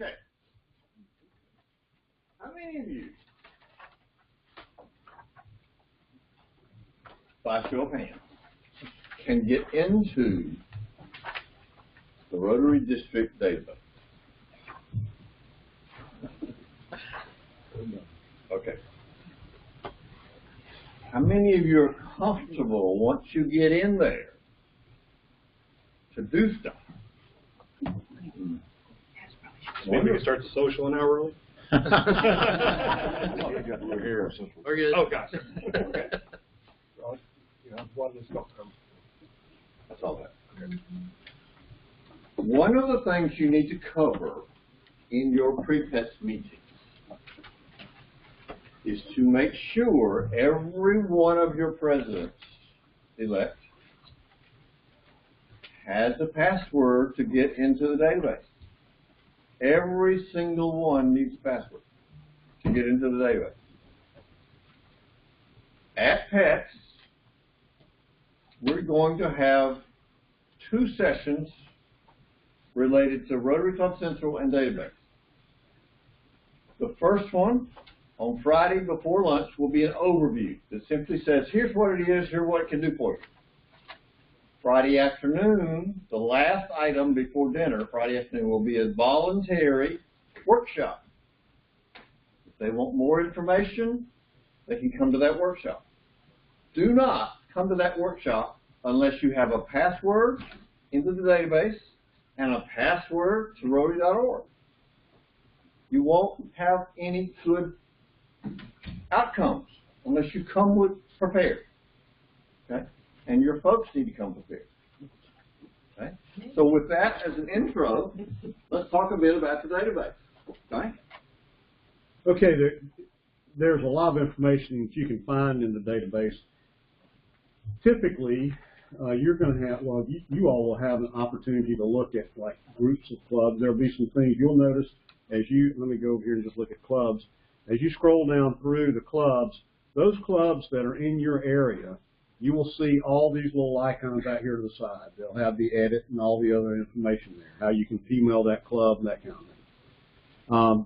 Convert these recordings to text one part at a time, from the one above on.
Okay. How many of you, by show of hands, can get into the Rotary District database? Okay. How many of you are comfortable once you get in there to do stuff? Maybe we can start the social an hour early. We're here. We're good. Oh, gosh. Okay. Well, you know, one that's not come. That's all that. Okay. One of the things you need to cover in your pre-test meetings is to make sure every one of your presidents-elect has a password to get into the database. Every single one needs a password to get into the database. At PETS, we're going to have 2 sessions related to Rotary Club Central and database. The first one, on Friday before lunch, will be an overview that simply says, here's what it is, here's what it can do for you. Friday afternoon, the last item before dinner, Friday afternoon, will be a voluntary workshop. If they want more information, they can come to that workshop. Do not come to that workshop unless you have a password into the database and a password to Rotary.org. You won't have any good outcomes unless you come with prepared. Okay? And your folks need to come prepared. Okay? So with that as an intro, let's talk a bit about the database. Okay? Okay, there's a lot of information that you can find in the database. Typically, you're going to have, well, you all will have an opportunity to look at like groups of clubs. There'll be some things you'll notice as you, let me go over here and just look at clubs. As you scroll down through the clubs, those clubs that are in your area, you will see all these little icons out here to the side. They'll have the edit and all the other information there, how you can email that club and that kind of thing.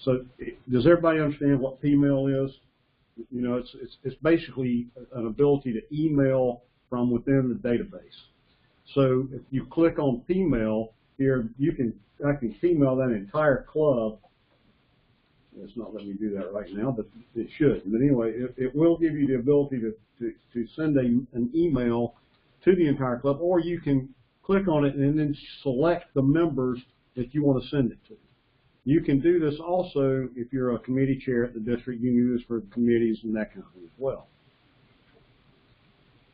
So does everybody understand what P-mail is? You know, it's basically an ability to email from within the database. So if you click on P-mail here, I can email that entire club. It's not letting me do that right now, but it should. But anyway, it will give you the ability to send an email to the entire club, or you can click on it and then select the members that you want to send it to. You can do this also if you're a committee chair at the district. You can do this for committees and that kind of thing as well.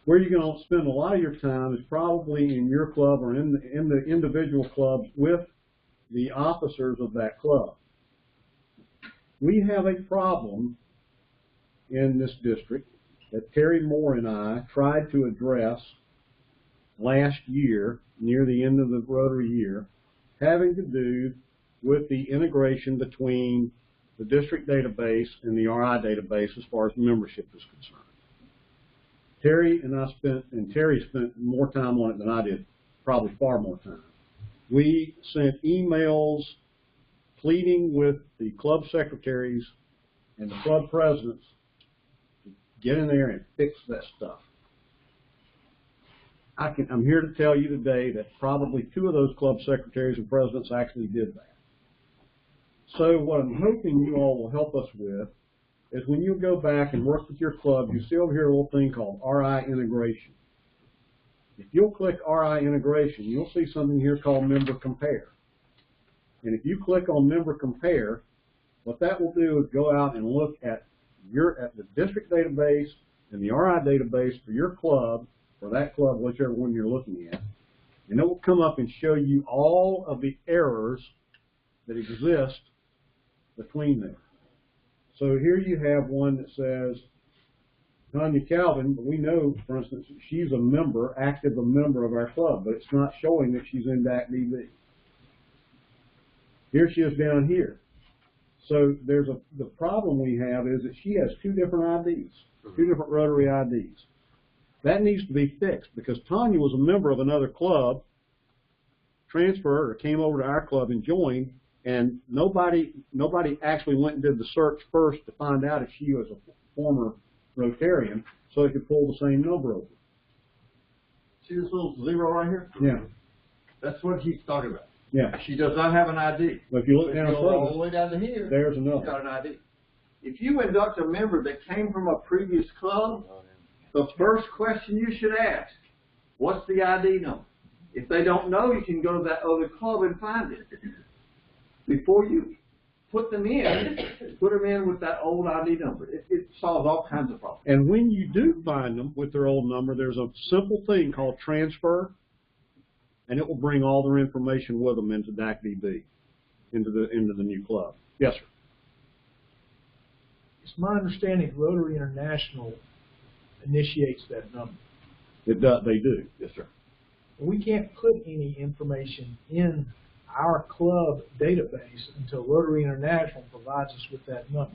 Where you're going to spend a lot of your time is probably in your club or in the individual clubs with the officers of that club. We have a problem in this district that Terry Moore and I tried to address last year, near the end of the Rotary year, having to do with the integration between the district database and the RI database as far as membership is concerned. Terry spent more time on it than I did, probably far more time. We sent emails pleading with the club secretaries and the club presidents to get in there and fix that stuff. I'm here to tell you today that probably 2 of those club secretaries and presidents actually did that. So what I'm hoping you all will help us with is when you go back and work with your club, you see over here a little thing called RI integration. If you'll click RI integration, you'll see something here called Member Compare. And if you click on Member Compare, what that will do is go out and look at the district database and the RI database for your club, for that club, whichever one you're looking at. And it will come up and show you all of the errors that exist between them. So here you have one that says, Tanya Calvin, we know, for instance, she's a member, a member of our club, but it's not showing that she's in DAC-DB. Here she is down here. So the problem we have is that she has 2 different IDs, 2 different Rotary IDs. That needs to be fixed because Tanya was a member of another club, transferred or came over to our club and joined, and nobody actually went and did the search first to find out if she was a former Rotarian, so they could pull the same number over. See this little zero right here? Yeah. That's what he's talking about. Yeah. She does not have an ID. But if you look down all the further, way down to here, there's she's another. got an ID. If you induct a member that came from a previous club, the first question you should ask, what's the ID number? If they don't know, you can go to that other club and find it. Before you put them in, put them in with that old ID number. It solves all kinds of problems. And when you do find them with their old number, there's a simple thing called transfer, and it will bring all their information with them into DAC-DB, into the new club. Yes, sir. It's my understanding Rotary International initiates that number. It does. They do. Yes, sir. We can't put any information in our club database until Rotary International provides us with that number.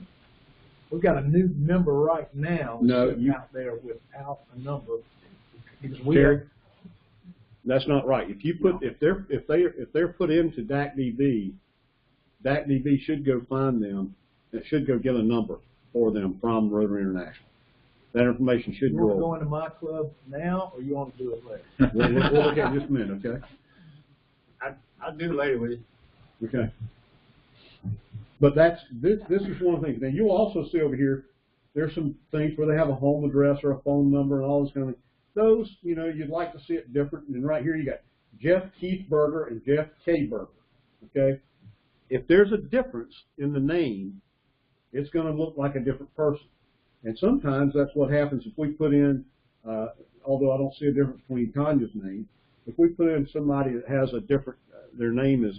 We've got a new member right now sitting out there without a number because we are. That's not right. If you put if they're put into DAC-DB, DAC-DB should go find them. It should go get a number for them from Rotary International. That information should You go want to over. go into my club now, or you want to do it later? We'll look at it in just a minute, okay? I'll do later with you. Okay. But this is one of the things. Now you'll also see over here, there's some things where they have a home address or a phone number and all this kind of thing. Those, you know, you'd like to see it different. And right here you got Jeff Keithberger and Jeff K. Berger. Okay? If there's a difference in the name, it's going to look like a different person. And sometimes that's what happens if we put in, although I don't see a difference between Tanya's name, if we put in somebody that has a different, their name is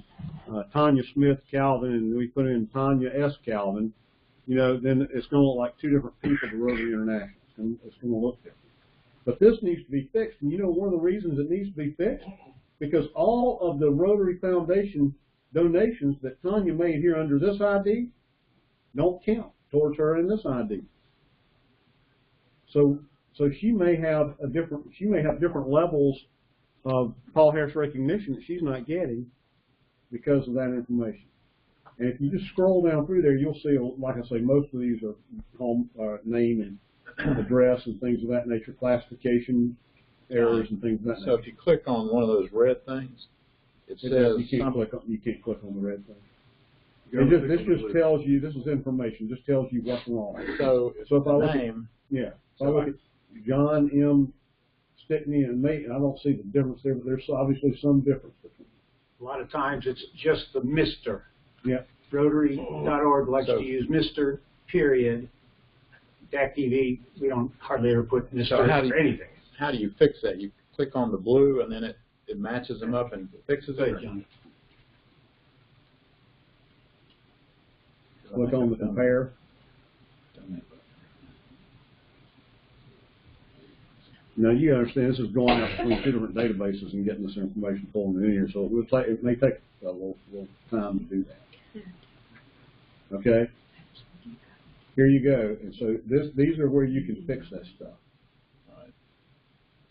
Tanya Smith Calvin, and we put in Tanya S. Calvin, you know, then it's going to look like two different people to Rotary International. It's going to look different. But this needs to be fixed, and you know one of the reasons it needs to be fixed? Because all of the Rotary Foundation donations that Tanya made here under this ID don't count towards her in this ID. So she may have different levels of Paul Harris recognition that she's not getting because of that information. And if you just scroll down through there, you'll see, like I say, most of these are home name and address and things of that nature, classification errors and things of that nature. So if you click on one of those red things, it says you can't click on the red thing. This just tells you, this is information, just tells you what's wrong. So if I look at, name. yeah, if I look at John M. Stickney and me, I don't see the difference there, but there's obviously some difference between them. A lot of times it's just the Mr. Yeah. Rotary.org likes So- to use Mr. period. DAC-DB, we don't hardly ever put Mr. So how do or you- anything. How do you fix that? You click on the blue and then it matches them up and fixes it? John. Click on the compare. Now you understand this is going out between two different databases and getting this information pulled in here, so it may take a little time to do that. Okay? Here you go. And so these are where you can fix that stuff. Right.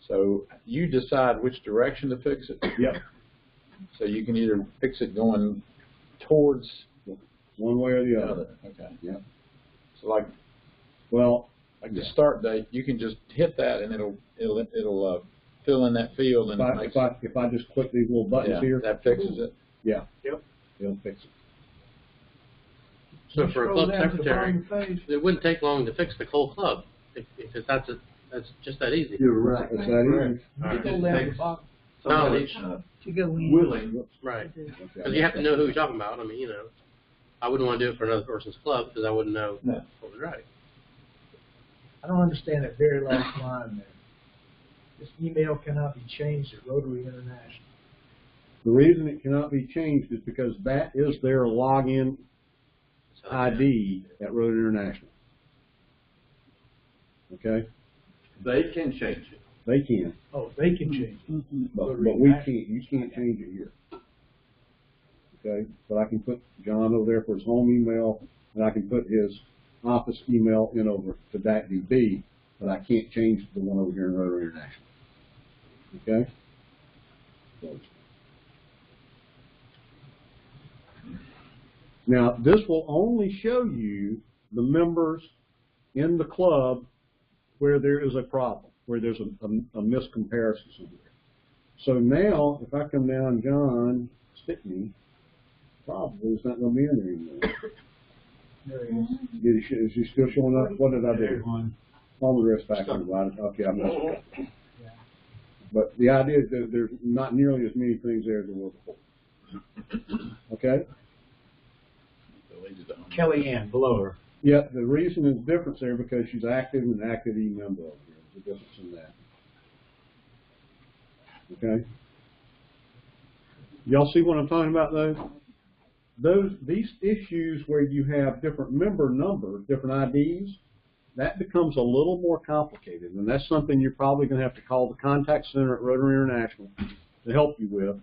So you decide which direction to fix it. Yep. So you can either fix it going towards One way or the the other. other. Okay. Yep. So like Well, the start date, you can just hit that and it'll fill in that field and if I just click these little buttons here, that fixes it. yeah. Yep. It'll fix it. So for a Scroll club down to the secretary, bottom page. it wouldn't take long to fix the whole club if that's just that easy. You're right. It's that easy. You go down to the bottom. Knowledge, To go in. Willing. right? Okay. Because you have to know who you're talking about. I mean, you know, I wouldn't want to do it for another person's club because I wouldn't know No. what was right. I don't understand that very last line there. This email cannot be changed at Rotary International. The reason it cannot be changed is because that is their login So, ID at Rotary International. Okay? They can change it. They can, Oh, they can change it. but we can't. You can't change it here. Okay? But I can put John over there for his home email, and I can put his office email in over to DAC-DB, but I can't change the one over here in Rotary International. Okay? Now, this will only show you the members in the club where there is a problem, where there's a miscomparison somewhere. So now, if I come down, John Stickney, probably it's not going to be in there anymore. There he is. Is he still showing up? What did I do? One. All the rest back on the line. Okay, I messed it up. But the idea is that there's not nearly as many things there as there were before. Okay? Kellyanne, below her. Yeah, the reason is difference there because she's active and an active member over here. There's a difference in that. Okay? Y'all see what I'm talking about though? These issues where you have different member numbers, different IDs, that becomes a little more complicated, and that's something you're probably going to have to call the contact center at Rotary International to help you with,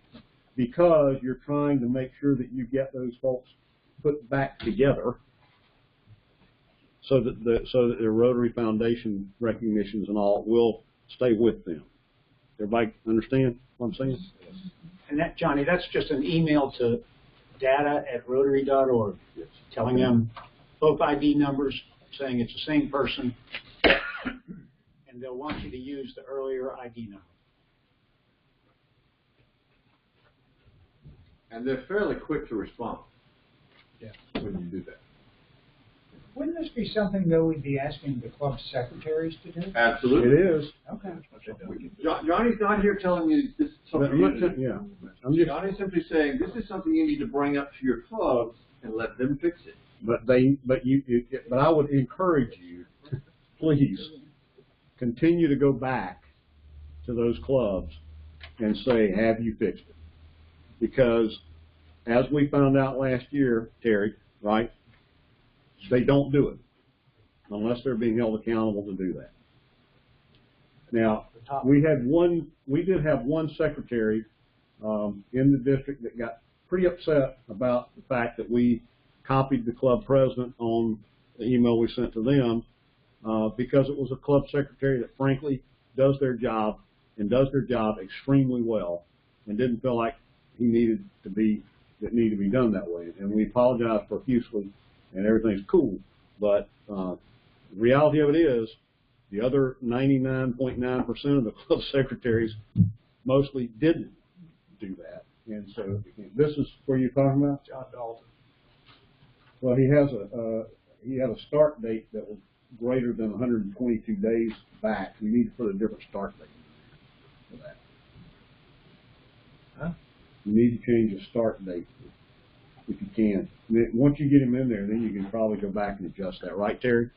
because you're trying to make sure that you get those folks put back together so that their Rotary Foundation recognitions and all will stay with them. Everybody understand what I'm saying? And that, Johnny, that's just an email to data@rotary.org, telling them both ID numbers, saying it's the same person, and they'll want you to use the earlier ID number. And they're fairly quick to respond. Yeah. When you do that. Wouldn't this be something, though, we'd be asking the club secretaries to do? Absolutely. It is. Okay. Johnny's not here telling you this is something you need to do. Yeah. Johnny's simply saying this is something you need to bring up to your clubs and let them fix it. But I would encourage you, please, continue to go back to those clubs and say, have you fixed it? Because as we found out last year, Terry, right, they don't do it unless they're being held accountable to do that. Now, we did have one secretary in the district that got pretty upset about the fact that we copied the club president on the email we sent to them because it was a club secretary that frankly does their job and does their job extremely well and didn't feel like it needed to be done that way. And we apologized profusely and everything's cool. But the reality of it is the other 99.9% of the club secretaries mostly didn't do that. And so this is where you're talking about? John Dalton. Well, he had a start date that was greater than 122 days back. We need to put a different start date for that. Huh? You need to change the start date if you can. And then once you get him in there, then you can probably go back and adjust that. Right, Terry?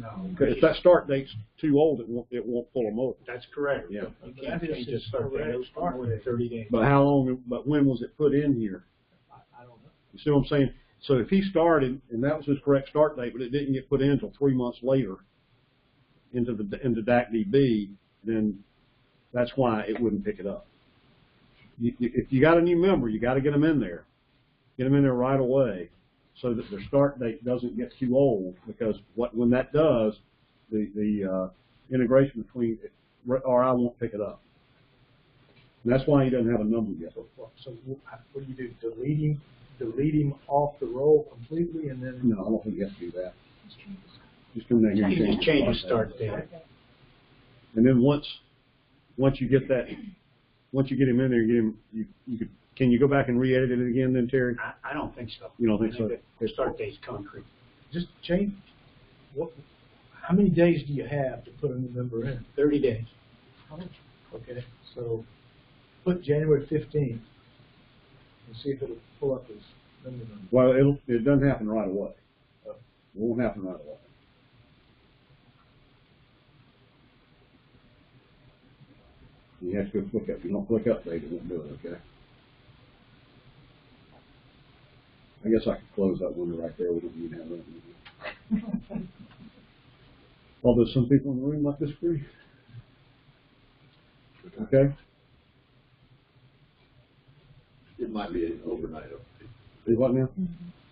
No. If that start date's too old, it won't pull them over. That's correct. Yeah. You can't change the start date. It was more than 30 days. But how long? But when was it put in here? I don't know. You see what I'm saying? So if he started and that was his correct start date, but it didn't get put in until 3 months later into DAC-DB, then that's why it wouldn't pick it up. If you got a new member, you got to get them in there. Get them in there right away, so that their start date doesn't get too old. Because when that does, the integration between RI won't pick it up. And that's why he doesn't have a number yet. So what do you do? Delete him off the roll completely, and then? No, I don't think you have to do that. Just come down here and You just change the start date. And then once you get that, once you get him in there, can you go back and re-edit it again then, Terry? I don't think so. You don't think so? The start date's concrete. Just change. How many days do you have to put a new member in? 30 days. Okay, so put January 15th and see if it'll pull up his member number. Well, it doesn't happen right away. It won't happen right away. You have to go click up. If you don't click update, it won't do it, okay? I guess I could close that window right there. We don't need to have that. Although some people in the room like this free. Okay? It might be an overnight update. Is what now?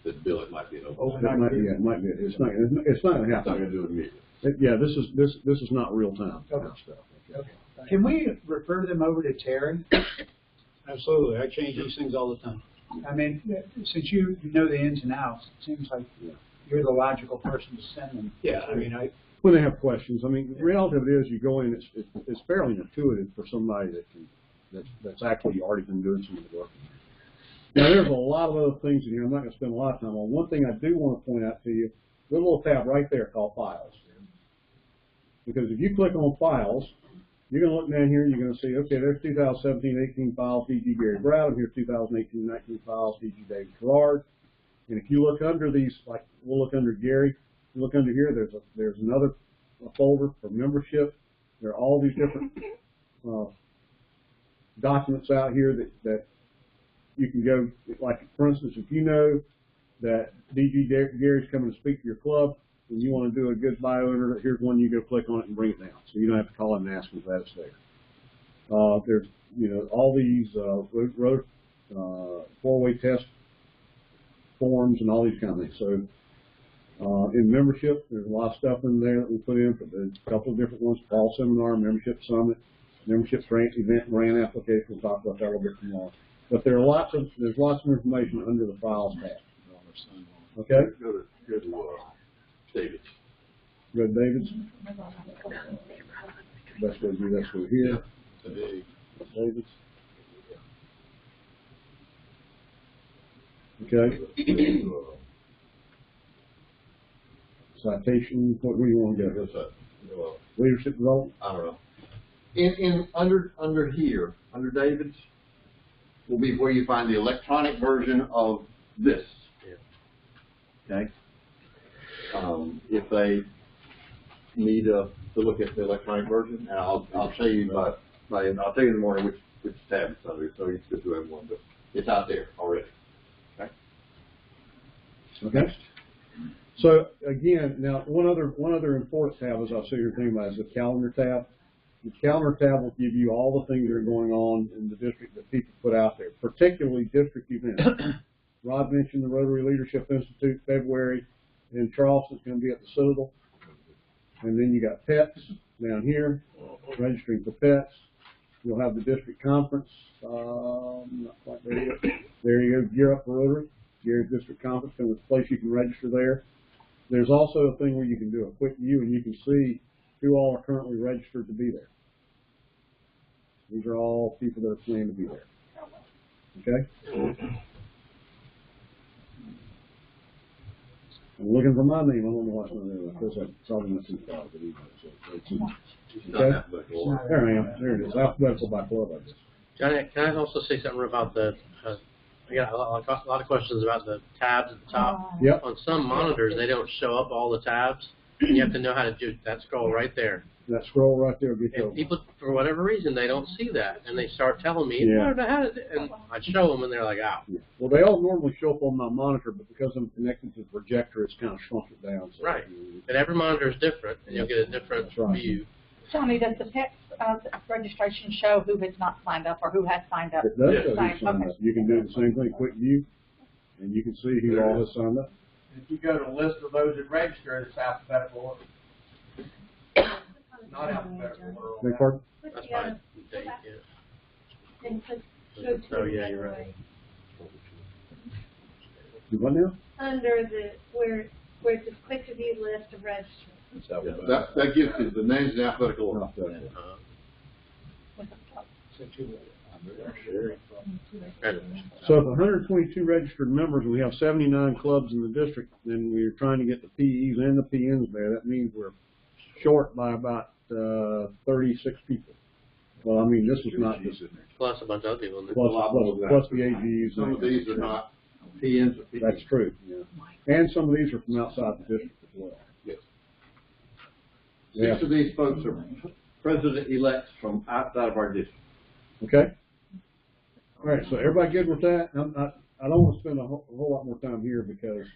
This bill, it might be an It overnight. might be. Yeah, it might be. It's not going to It's not happen. going to do it immediately. Yeah, this is not real time Okay. stuff. Okay. Can we refer them over to Terry? Absolutely. I change these things all the time. I mean, since you know the ins and outs, it seems like you're the logical person to send them. Yeah, I mean, When they have questions, I mean, the reality of it is, you go in, it's fairly intuitive for somebody that's actually already been doing some of the work. Now, there's a lot of other things in here I'm not going to spend a lot of time on. One thing I do want to point out to you, there's a little tab right there called Files. Because if you click on Files, you're going to look down here and you're going to see, okay, there's 2017-18 files, D.G. Gary Brown. Here's 2018-19 files, D.G. David Gerard. And if you look under these, like we'll look under Gary, you look under here, there's another folder for membership. There are all these different documents out here that you can go, like for instance, if you know that D.G. Gary's coming to speak to your club, and you want to do a good bio enter, here's one you go click on it and bring it down. So you don't have to call him and ask him if that's there. There's, all these four-way test forms and all these kind of things. So in membership, there's a lot of stuff in there that we put in. There's a couple of different ones: fall seminar, membership summit, membership grant, event and grant application. We'll talk about that a little bit tomorrow. But there's lots of information under the files tab. Okay. Go to David's. Go to David's. Best way to do that's go here. David's. Okay. Citation. What do you want to go? Leadership development. I don't know. Under here, under David's, will be where you find the electronic version of this. Okay. If they need to look at the electronic version, and I'll tell you I'll tell you in the morning which tab it's under, so it's good to everyone. But it's out there already. Okay. Okay. So again, now one other important tab, as I see here thinking about, is the calendar tab. The calendar tab will give you all the things that are going on in the district that people put out there, particularly district events. Rod mentioned the Rotary Leadership Institute, February in Charleston. It's going to be at the Citadel. And then you got pets down here, registering for pets. You'll have the district conference. Not quite there yet. There you go, Gear Up for Rotary. Gary's District Conference, and there's a place you can register there. There's also a thing where you can do a quick view, and you can see who all are currently registered to be there. These are all people that are planning to be there. Okay? I'm looking for my name. I don't know what's on there. Because I'm probably not too far, but okay? There I am. There it is. Alphabetical by club, I guess. Johnny, can I also say something about the? I got a lot of questions about the tabs at the top. Yep. On some monitors, they don't show up all the tabs. You have to know how to do that scroll right there. That scroll right there will get you. And people, for whatever reason, they don't see that, and they start telling me, Yeah. I don't know how to do it. And I show them, and they're like, "Ow." Yeah. Well, they all normally show up on my monitor, but because I'm connected to the projector, it's kind of shrunk it down. So Right. And every monitor is different, and you'll get a different view. Johnny, does the text registration show who has not signed up or who has signed up? It does show who Signed- signed up. You can do the same thing, quick view, and you can see who all has signed up. If you go to the list of those that registered, it's alphabetical order. Not alphabetical order. Beg pardon? That's fine. Date, yeah. Oh, yeah, you're right. You what now? Under the, where it says click to view list of registrants. That gives you the names in alphabetical order. So if 122 registered members and we have 79 clubs in the district, then we're trying to get the PEs and the PNs there. That means we're short by about 36 people. Well, I mean, this is not just Plus a bunch of other people in there. plus the AGs. Some of these are not PNs or PEs. That's true. Yeah. And some of these are from outside the district as well. Yes. Yeah. 6 of these folks are president-elects from outside of our district. Okay. All right. So everybody good with that? I don't want to spend a whole lot more time here because.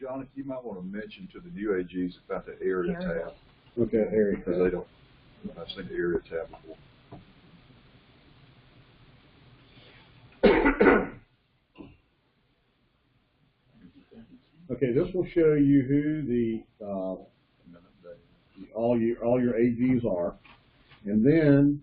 John, you might want to mention to the new AGs about the area tab. Okay, area because they don't. I've seen the area tab before. Okay, this will show you who the all your AGs are, and then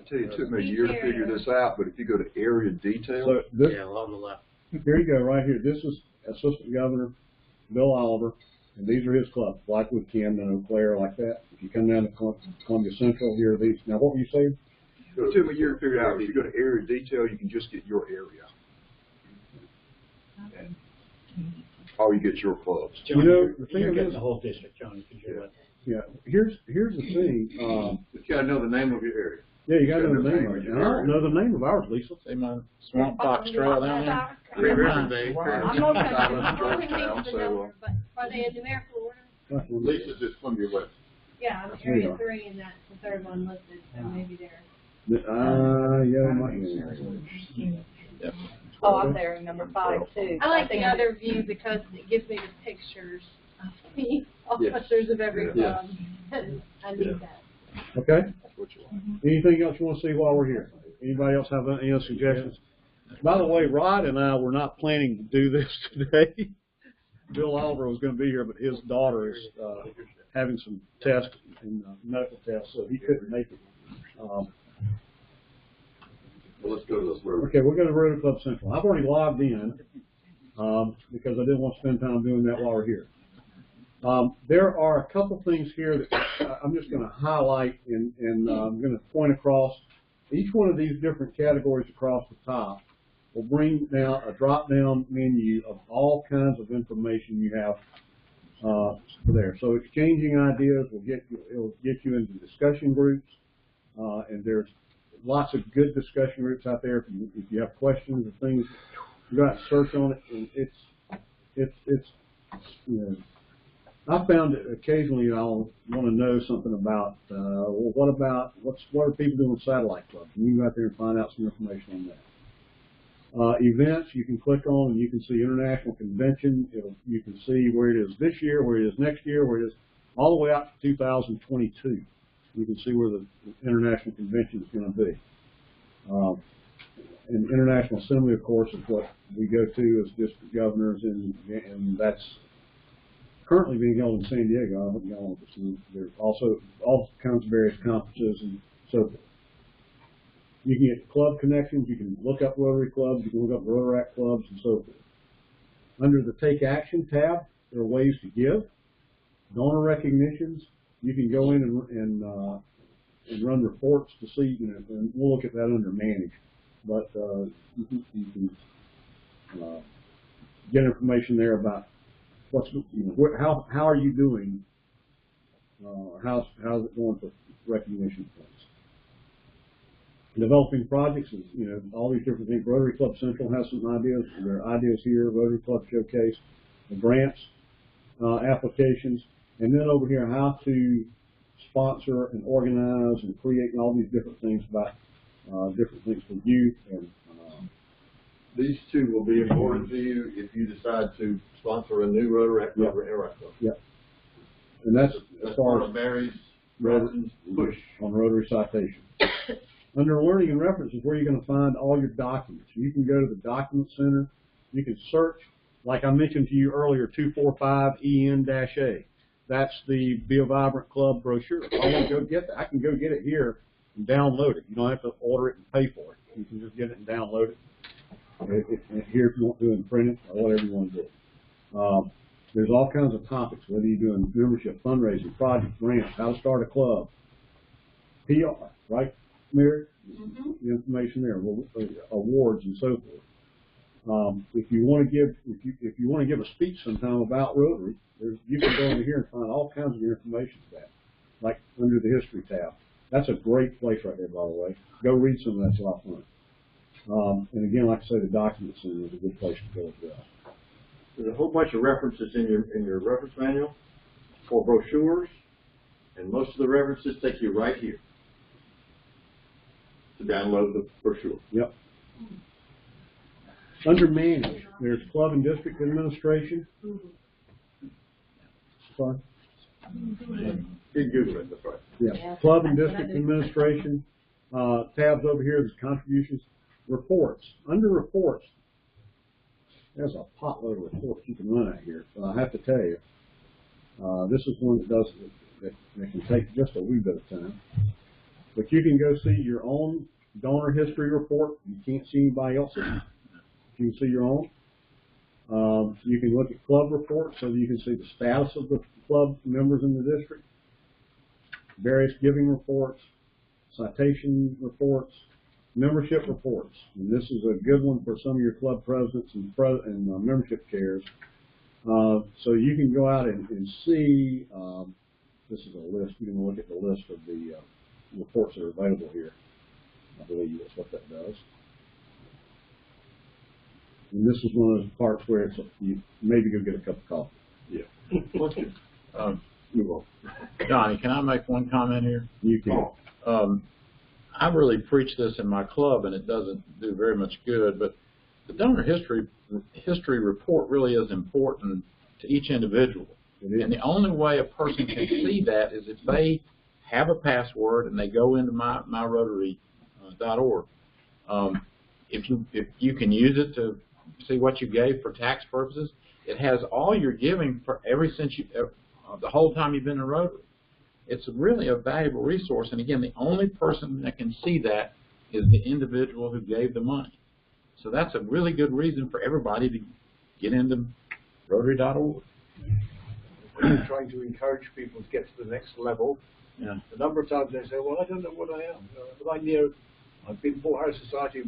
tell you, it took me a year to figure this out, but if you go to area detail, So this, Yeah, along the left. here you go, right here. This is Assistant Governor Bill Oliver, and these are his clubs, Blackwood, Camden, Eau Claire, like that. If you come down to Columbia Central, here are these. Now, what were you saying? it took me a year to figure out, if you go to area detail, you can just get your area. Or you get your clubs. You know, the thing You're is, getting the whole district, Johnny, because you're yeah, here's the thing. You gotta know the name of your area. Yeah, you got to know the name of it. And I don't know the name of ours, Lisa. See my Swamp Fox Trail down there? River Bay. I'm okay, Silence, I'm only Georgetown, reading the so, number, but are they in numerical order? Lisa's just from your west. Yeah, I'm area 3 and that's the third one listed, so maybe they're. Yeah, it might be. Yep. Oh, I'm there in number 5 too. I like the other view because it gives me the pictures of the officers of every club. I need that. Okay. That's what you want. Anything else you want to see while we're here? Anybody else have any other suggestions? By the way, Rod and I were not planning to do this today. Bill Oliver was going to be here, but his daughter is having some tests and medical tests, so he couldn't make it. Well, let's go to those roads. Okay, we're going to Rotary Club Central. I've already logged in because I didn't want to spend time doing that while we're here. There are a couple things here that I'm just going to highlight and I'm going to point across. Each one of these different categories across the top will bring down a drop-down menu of all kinds of information you have there. So exchanging ideas will it'll get you into discussion groups, and there's lots of good discussion groups out there. If you have questions or things, you got to search on it, and it's you know. I found that occasionally I'll want to know something about, well, what are people doing with satellite clubs? And you can go out there and find out some information on that. Events, you can click on and you can see international convention. You can see where it is this year, where it is next year, where it is all the way out to 2022. You can see where the international convention is going to be. And International Assembly, of course, is what we go to as district governors, and that's currently being held in San Diego. I hope y'all know. There's also all kinds of various conferences and so forth. You can get club connections. You can look up Rotary clubs. You can look up Rotaract clubs and so forth. Under the Take Action tab, there are ways to give. Donor recognitions. You can go in and run reports to see. And we'll look at that under Manage. But you can get information there about how are you doing? How's it going for recognition points? Developing projects is all these different things. Rotary Club Central has some ideas. There are ideas here. Rotary Club Showcase, the grants, applications, and then over here how to sponsor and organize and create and all these different things about different things for youth and. These two will be important to you if you decide to sponsor a new Rotary Club or Interact Club. Yeah. And that's as far as Barry's push on Rotary Citation. Under Learning and References, where you're going to find all your documents. You can go to the Document Center. You can search, like I mentioned to you earlier, 245EN-A. That's the Be a Vibrant Club brochure. If I want to go get that, I can go get it here and download it. You don't have to order it and pay for it. You can just get it and download it. Here if you want to do it in printed or whatever you want to do. There's all kinds of topics, whether you're doing membership, fundraising, project, grants, how to start a club, PR, right, Mary? Mm-hmm. The information there, awards and so forth. If you want to give a speech sometime about Rotary, you can go over here and find all kinds of information for that, like under the History tab. That's a great place right there, by the way. Go read some of that. It's a lot of fun. And again, like I say, the Document Center is a good place to go as well. There's a whole bunch of references in your reference manual for brochures, and most of the references take you right here to download the brochure. Yep. Under Manage, there's Club and District Administration. Fine. You Google it, that's right. Yeah. Club and District Administration. Tabs over here, there's Contributions. Reports. Under Reports, there's a potload of reports you can run out here. But I have to tell you, this is one that can take just a wee bit of time. But you can go see your own donor history report. You can't see anybody else's. You can see your own. You can look at club reports so that you can see the status of the club members in the district, various giving reports, citation reports, membership reports. And this is a good one for some of your club presidents and membership chairs. So you can go out and see, this is a list, you can look at the list of the reports that are available here. I believe that's what that does. And this is one of those parts where it's, you maybe go get a cup of coffee. Yeah. Move on. Johnny, can I make one comment here? You can. I really preach this in my club, and it doesn't do very much good, but the donor history report really is important to each individual. And the only way a person can see that is if they have a password and they go into myrotary.org. If you can use it to see what you gave for tax purposes, it has all your giving for the whole time you've been in Rotary. It's really a valuable resource, and again, the only person that can see that is the individual who gave the money. So that's a really good reason for everybody to get into Rotary.org. We're trying to encourage people to get to the next level. Yeah. A number of times they say, well, I don't know what I am, but I know I've been Port Harris Society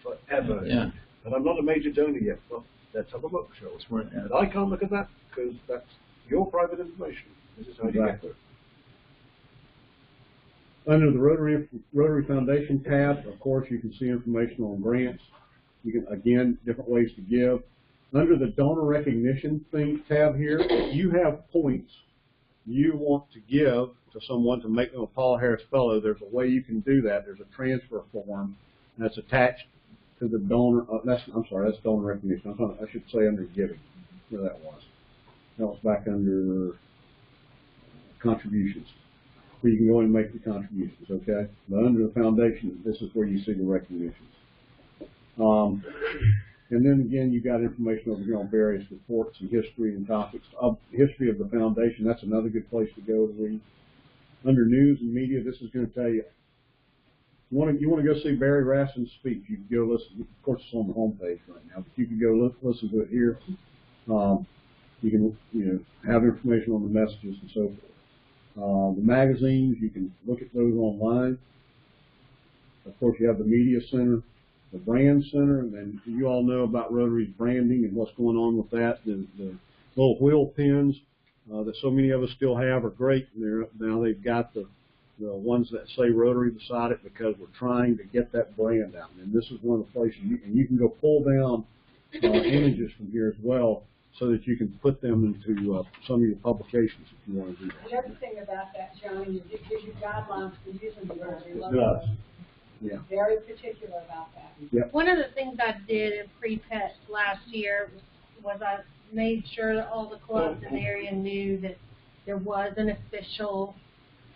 forever, Yeah. and I'm not a major donor yet. Well, let's have a look, shall we? And I can't look at that because that's your private information. This is how you get there. Under the Rotary Foundation tab, of course, you can see information on grants. You can, again, different ways to give. Under the donor recognition tab here, you have points you want to give to someone to make them a Paul Harris Fellow. There's a way you can do that. There's a transfer form that's attached to the donor. That's donor recognition. I should say under giving. Where that was. That was back under contributions. Where you can go in and make the contributions, okay? But under the foundation, this is where you see the recognitions. And then again, you got information over here on various reports and history and topics. History of the foundation, that's another good place to go to read. Under news and media, this is going to tell you, you want to go see Barry Rasson's speech, you can go listen. Of course, it's on the homepage right now, but you can go listen to it here. You can have information on the messages and so forth. The magazines, you can look at those online. Of course, you have the Media Center, the Brand Center, and then you all know about Rotary's branding and what's going on with that. The little wheel pins that so many of us still have are great. Now they've got the ones that say Rotary beside it because we're trying to get that brand out. And this is one of the places, you can go pull down images from here as well, so that you can put them into some of your publications if you want to do that. The other thing about that, Johnny, is it gives you guidelines for using the Rotary logo. It does. Yeah. Very particular about that. Yep. One of the things I did in pre-pet last year was I made sure that all the clubs in the area knew that there was an official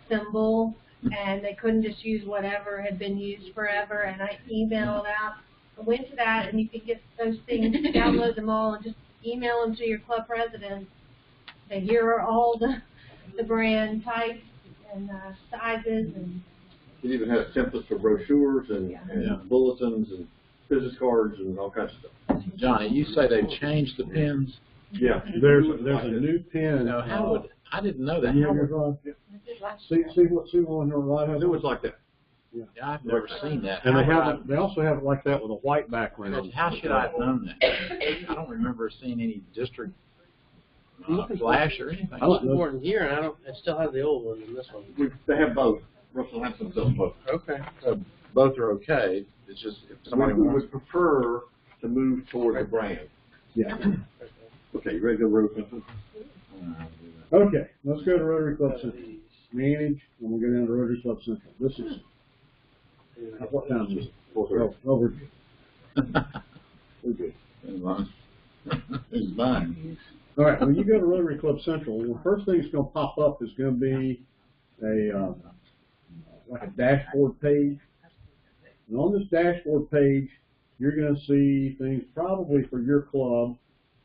symbol and they couldn't just use whatever had been used forever, and I emailed out. I went to that, and you could get those things, download them all, and just email them to your club president. Say, here are all the brand types and sizes. And it even has templates for brochures and bulletins and business cards and all kinds of stuff. Johnny, you say they've changed the pins? Yeah. There's a new pin. No, I didn't know that. See one on the right? It was like that. Yeah, I've never seen that. And they also have it like that with a white background. How should I have known that? I don't remember seeing any district flash or anything. I looked for it here, and I still have the old one and this one. They have both. Russell Hanson does both. Okay. So both are okay. It's just if somebody would prefer to move toward a brand. Yeah. Okay, you ready to go Rotary Central? Okay, let's go to Rotary Club Central. Manage, and we'll go down to Rotary Club Central. This is what time is it? 4:30. Oh, we're good. We're good. Who's buying? All right, when you go to Rotary Club Central, the first thing that's going to pop up is going to be like a dashboard page. And on this dashboard page, you're going to see things probably for your club.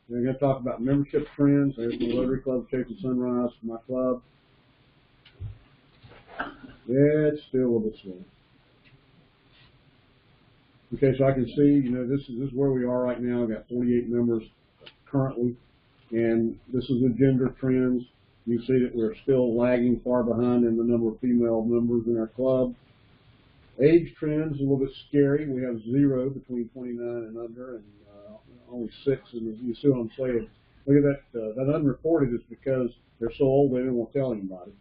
They're going to talk about membership trends. There's the Rotary Club Chasing Sunrise, my club. Yeah, it's still a little bit slow. Okay, so I can see, this is where we are right now. I've got 48 members currently, and this is the gender trends. You see that we're still lagging far behind in the number of female members in our club. Age trends, a little bit scary. We have 0 between 29 and under, and only 6. And you see what I'm saying? Look at that. That unreported is because they're so old they didn't want to tell anybody,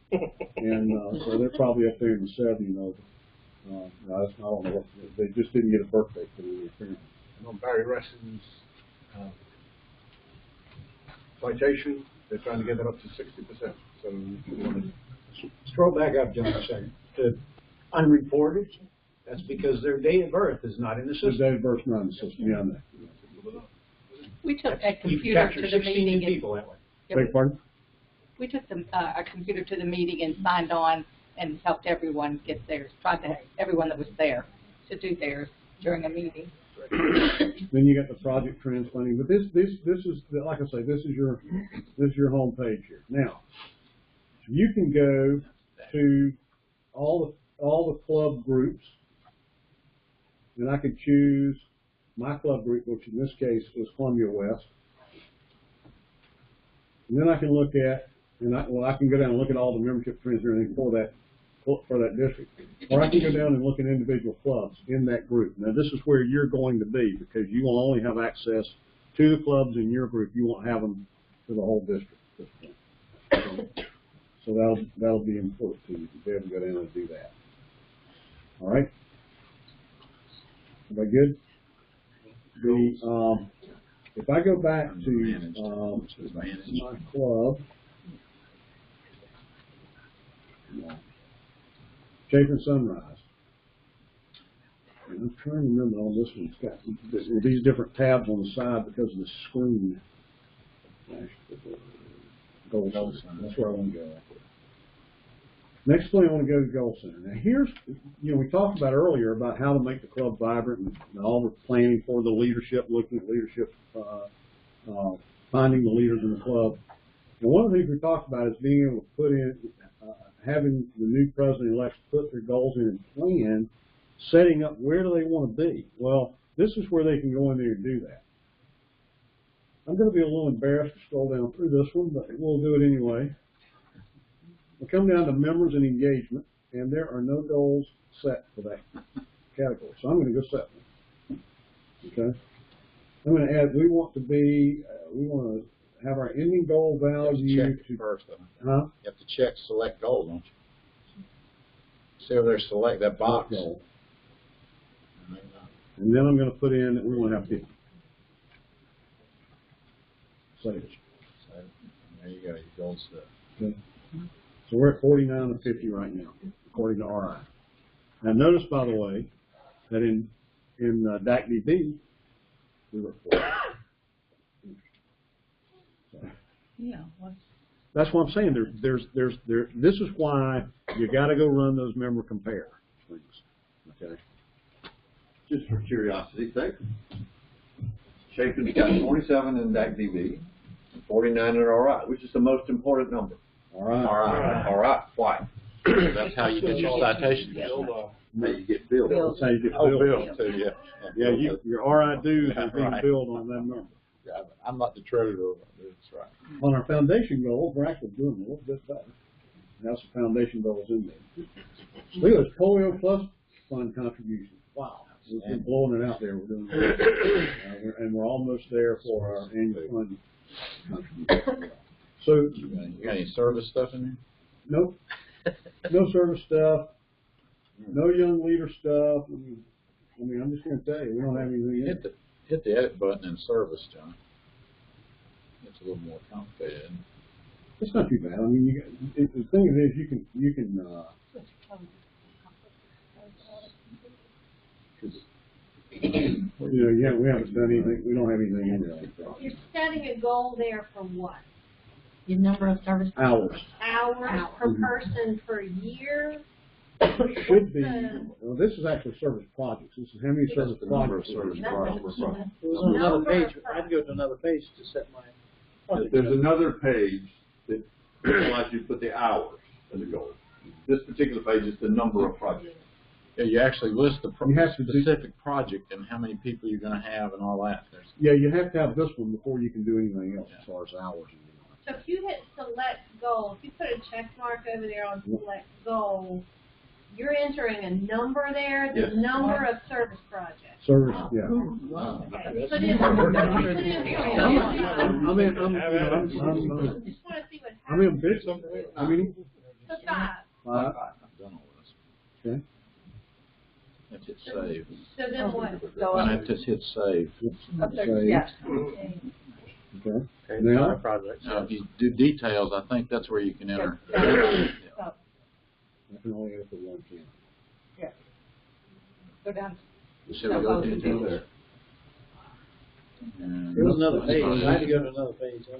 and so they're probably up there in the 70 and over. I don't know what, they just didn't get a birthday for the appearance. And on Barry Reston's citation, they're trying to get that up to 60%. So you want to Scroll back up, John, a second. To unreported, that's because their date of birth is not in the The system. date of birth not in the system. Yeah, I know. We took a You computer capture to the 16 meeting new and, people that way. yeah, Beg pardon? we took a computer to the meeting and signed on and helped everyone get theirs, tried to have everyone that was there to do theirs during a meeting. Then you got the project trends funding, but this is, like I say, this is your home page here. Now, you can go to all the club groups, and I could choose my club group, which in this case was Columbia West. And then I can look at, I can go down and look at all the membership trends and everything for that district. Or I can go down and look at individual clubs in that group. Now this is where you're going to be, because you will only have access to the clubs in your group. You won't have them to the whole district at this point. So that'll be important to you to be able to go down and do that. All right? Am I good? If I go back to my club, Chafin Sunrise, and I'm trying to remember on this one, it's got these different tabs on the side because of the screen. Goal Center. That's where I want to go. Next thing I want to go to Goal Center. Now here's, we talked about earlier about how to make the club vibrant and all the planning for the leadership, looking at leadership, finding the leaders in the club. And one of the things we talked about is being able to put in, having the new president-elect put their goals in and plan, setting up where do they want to be. Well, this is where they can go in there and do that. I'm going to be a little embarrassed to scroll down through this one, but we'll do it anyway. We'll come down to members and engagement, and there are no goals set for that category. So I'm going to go set them. Okay? I'm going to add, we want to have our ending goal value. You have to check first, though. Huh? You have to check select goal, don't you? See over there, select that box. Goal. And then I'm going to put in that we want to have 50. Save. There you go, your goal set. Okay. So we're at 49 and 50 right now, according to RI. Now notice, by the way, that in DACDB, we were at 40. So, Yeah. that's what I'm saying. This is why you got to go run those member compare things. Okay. Just for curiosity's sake, Chafin's got 27 in DACDB, 49 in RI, which is the most important number. All right. All right. Why? That's how you get your citations. How you get billed. That's how you get Oh, billed. Bill, too, yeah. Yeah, your RI dues are being Right. billed on that number. Yeah, I'm not the treasurer. That's right. On our foundation goals, we're actually doing a little bit better. That's the foundation goals in there. Look at this Polio Plus Fund contribution. Wow. We've been blowing it out there. We're doing good. And we're almost there for our annual fund contribution. So, You got any service stuff in there? nope. No service stuff. No young leader stuff. I mean, I'm just going to tell you, we don't have anything in. Hit the edit button in service, John. It's a little more complicated. It's not too bad. I mean, the thing is, you can we haven't done anything. We don't have anything in there like that. You're setting a goal there for what? Your number of service Hours. Hours per person per year? Should be. Well, this is actually service projects. This is how many service projects. It was on another page. I had to go to another page to set my. There's another page that allows you to put the hours as a goal. This particular page is the number of projects. Yeah, you actually list the You have to do- specific project and how many people you're gonna have and all that. There's, Yeah, you have to have this one before you can do anything else as far as hours and whatnot. So if you hit select goal, if you put a check mark over there on select goal, you're entering a number there, the Yes. number of service projects. Service, yeah. Okay, put in- I'm Just wanna see what I'm in happens. business. I mean, So five. five, I've done all this. okay. Let's hit save. So then what? And I just hit save. Say, Yeah. okay. Okay, Now? five projects. Now, if you do details, I think that's where you can enter. I can only enter one camera. Go down. Shall we go to there? There was another page, I had to go to another page, I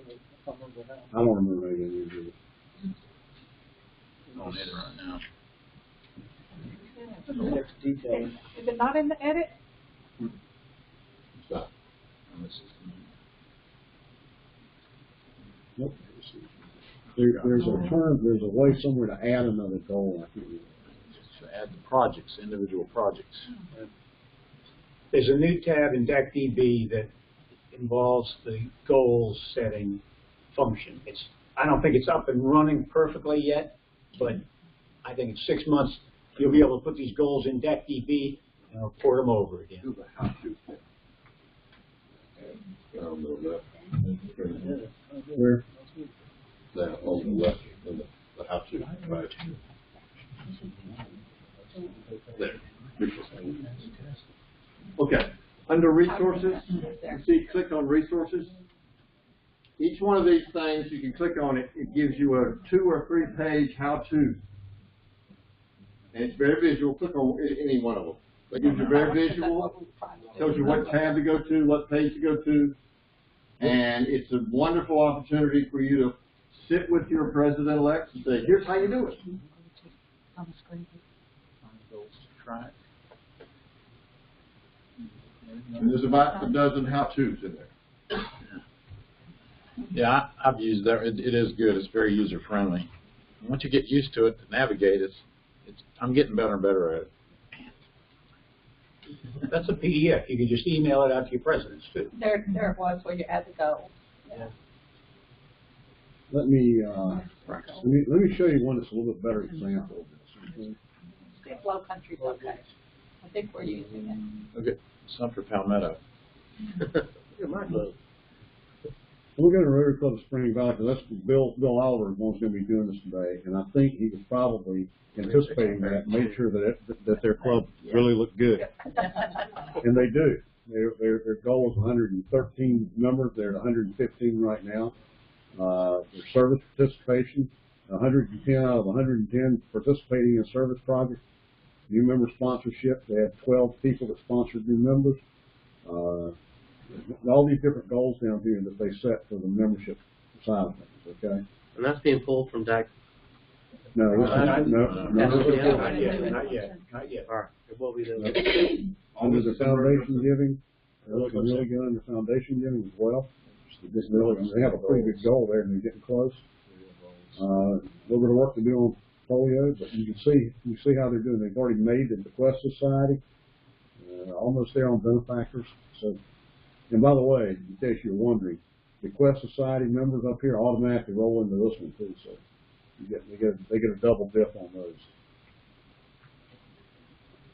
don't remember how. I don't remember anything you did. On it right now. Next detail. Is it not in the edit? Stop. And this is- Nope. There's a term, there's a way somewhere to add another goal. I can't remember. So add the projects, individual projects. There's a new tab in DACDB that involves the goal setting function. I don't think it's up and running perfectly yet, but I think in 6 months, you'll be able to put these goals in DACDB and report them over again. Do the how-to. Down the left. Where? That on the left, in the how-to, right. There. Okay, under resources, you see, click on resources. Each one of these things, you can click on it, it gives you a 2 or 3 page how-to. And it's very visual, click on any one of them. It gives you very visual, tells you what tab to go to, what page to go to. And it's a wonderful opportunity for you to sit with your president-elect and say, here's how you do it. On the screen. Try it. And there's about a dozen how-tos in there. Yeah, I've used that. It is good. It's very user-friendly. Once you get used to it, to navigate, I'm getting better and better at it. That's a PDF. You can just email it out to your presidents too. There it was where you had to go. Yeah. Let me show you one that's a little bit better example of this. Okay? It's low country's okay. I think we're using it. Look at Sumter Palmetto. Yeah, my club. We'll go to Rotary Club of Spring Valley, because that's Bill Oliver is going to be doing this today, and I think he was probably anticipating that, made sure that their club really looked good. And they do. Their goal is 113 members. They're at 115 right now. Their service participation, 110 out of 110 participating in service projects. New member sponsorship, they have 12 people that sponsored new members. All these different goals down here that they set for the membership side of things, okay? And that's being pulled from DAC. No. Not yet. All right, it will be the. Under the foundation giving, they're looking really good under foundation giving as well. They have a pretty good goal there, and they're getting close. A little bit of work to do on polio, but you see how they're doing. They've already made the Bequest Society, almost there on benefactors. So, and by the way, in case you're wondering, the Bequest Society members up here automatically roll into this one too. So they get a double dip on those.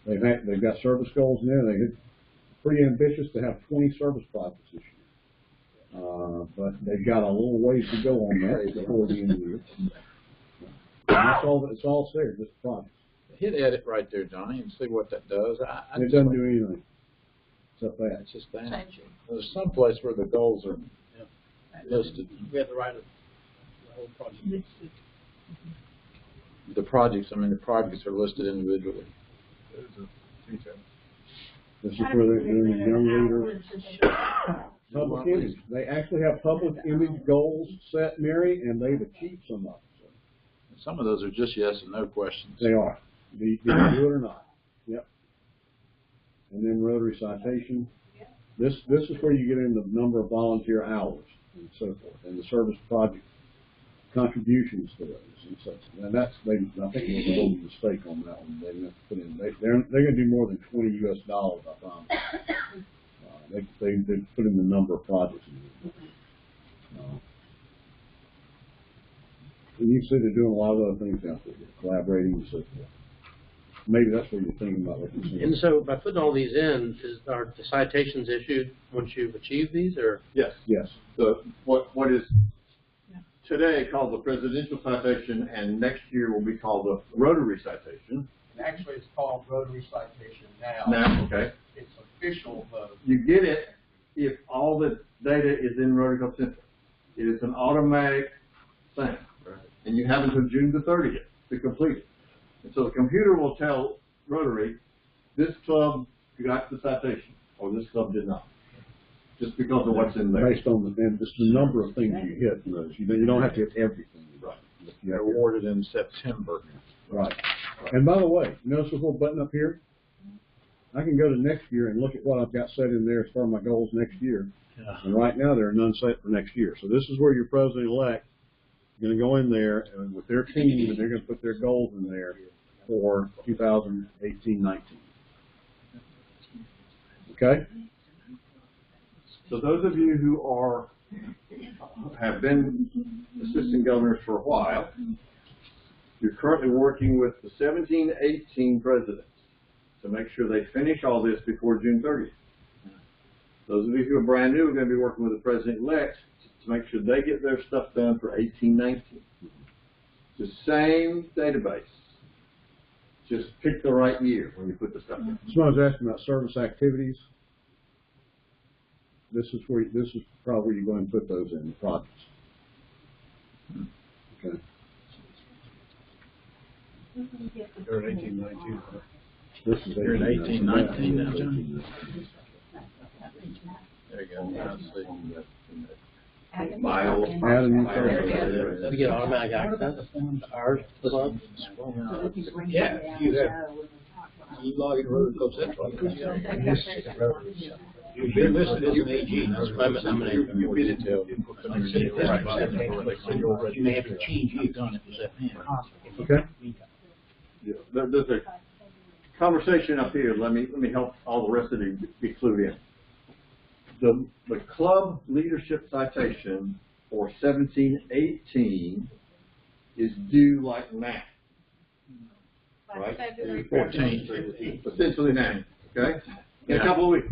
They've got service goals in there. They're pretty ambitious to have 20 service projects this year. But they've got a little ways to go on that before the end of the year. It's all there, just projects. Hit edit right there, Johnny, and see what that does. It doesn't do anything. Except that. It's just that. There's some place where the goals are listed. We have to write the whole project. The projects are listed individually. This is where they're doing the young leader. Public image. They actually have public image goals set, Mary, and they've achieved some of them. So. Some of those are just yes and no questions. They are. Do you do it or not? Yep. And then Rotary citation. This is where you get into the number of volunteer hours and so forth, and the service project contributions to those. And so, and that's, I think there was a little mistake on that one. They meant to put in, they're going to do more than $20 US, I found. They put in the number of projects. And you see they're doing a lot of other things out there, collaborating and so forth. Maybe that's what you're thinking about looking at. And so by putting all these in, are the citations issued once you've achieved these, or? Yes. Yes. So what is today called the presidential citation, and next year will be called the Rotary citation. And actually, it's called Rotary Citation now. Now, okay. It's official, though. You get it if all the data is in Rotary Club Central. It is an automatic thing. Right. And you have until June the 30th to complete it. And so the computer will tell Rotary, this club got the citation, or this club did not, just because of what's in there. Based on just the number of things you hit in those. You don't have to hit everything. Right. They're awarded in September. Right. And by the way, you notice this little button up here? I can go to next year and look at what I've got set in there as far as my goals next year. Yeah. And right now there are none set for next year. So this is where your president-elect is going to go in there and with their team, and they're going to put their goals in there for 2018-19. Okay? So those of you who have been assistant governors for a while, you're currently working with the 17-18 presidents to make sure they finish all this before June 30th. Those of you who are brand new are going to be working with the president-elect to make sure they get their stuff done for 18-19. It's the same database. Just pick the right year when you put the stuff in. Someone was asking about service activities. This is probably where you go and put those in the projects. Okay. They're in 1819. This is You're in 1819 now, John. There you go. Miles. We get automatic access. Ours, club. Yeah, you log in Rotary Club Central. You've been listed as an AG. You've been until. You may have to change it. Okay. Yeah, there's a conversation up here. Let me help all the rest of you be clued in. The club leadership citation for 17-18 is due like now. Right? February 14. Essentially now. Okay? In a couple of weeks.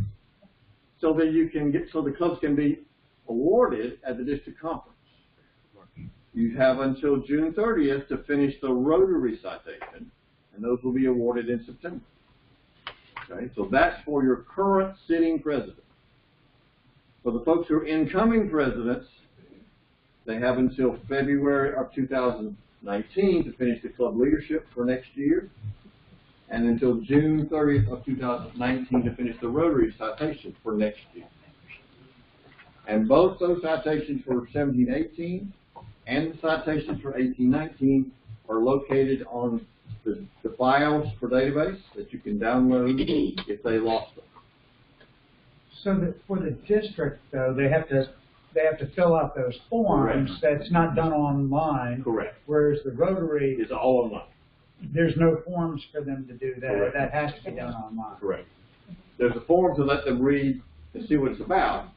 So that you can so the clubs can be awarded at the district conference. You have until June 30th to finish the Rotary citation, and those will be awarded in September. Okay, so that's for your current sitting president. For the folks who are incoming presidents, they have until February of 2019 to finish the club leadership for next year, and until June 30th of 2019 to finish the Rotary citation for next year. And both those citations for 17-18 and the citations for 18-19 are located on the files for database that you can download if they lost them. So that for the district, though, they have to fill out those forms. Correct. That's not done online. Correct. Whereas the Rotary, It's all online. there's no forms for them to do that. Correct. That has to be done online. Correct. There's a form to let them read and see what it's about,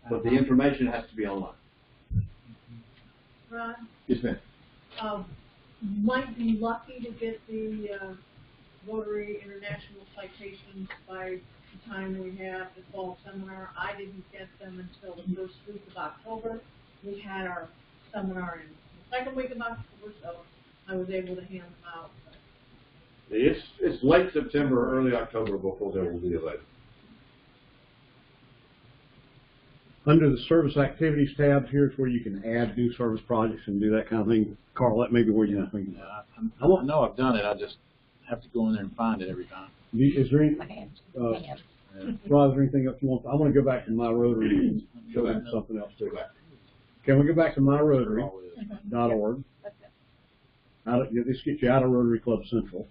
but the information has to be online. Ron, Yes, ma'am. might be lucky to get the Rotary International citations by the time we have the fall seminar. I didn't get them until the first week of October. We had our seminar in the second week of October, so I was able to hand them out. It's late September or early October before they will be available. Under the service activities tab, here's where you can add new service projects and do that kind of thing. Carl, that may be where you're thinking. I know I've done it. I just have to go in there and find it every time. Is there any, Rob, is there anything else you want? I want to go back to my Rotary and show them something else too. Can we go back to myrotary.org? This gets you out of Rotary Club Central.